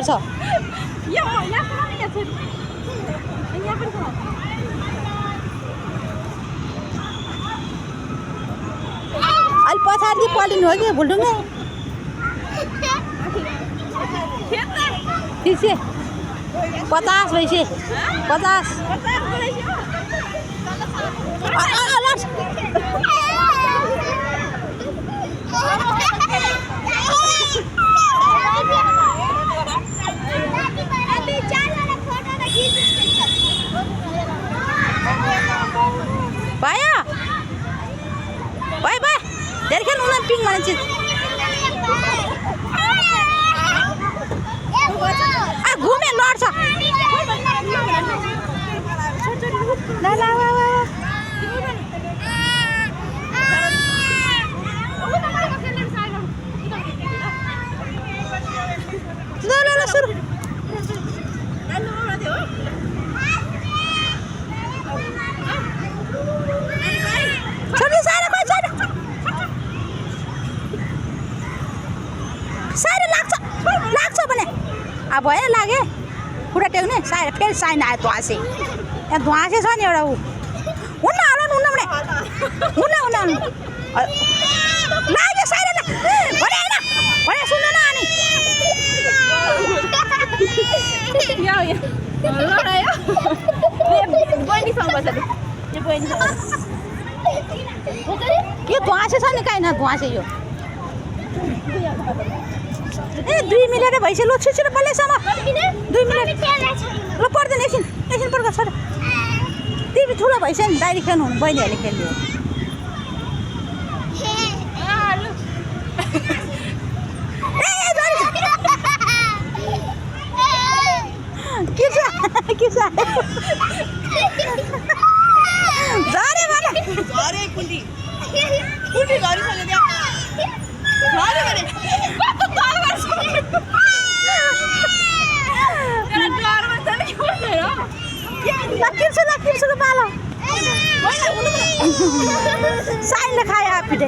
डर छ अलि पछाडि पलिनु हो कि भुल्डुङ्गे तिसे 50 वैसे 50 Baya, bye. Dari kan ulang ping mana cik? Gume lor sa. La. La suruh. Side लाग्छ भने अब भयो लागे कुरा टेक्ने साइड फेरि साइन आयो ध्वासे यहाँ ध्वासे छ नि एउटा ऊ हुन्न भने हुन्न लाग्यो साइड भने होइन सुन्दैन अनि यो ध्वासे छ नि काहीँ न ध्वासे यो ए 2 मिनेट भइसक्यो ल छिटो बल्लेसम्म 2 मिनेट ल पर्दैन एकछिन पर्ख छोड टिभी ठुलो भइसक्यो नि डाइरी खेल्नु हुनु बहिनीहरूले खेल्ने हो के झरे कुन्डी झरिसक्यो किर्छु पालो साइनले खायो पिटे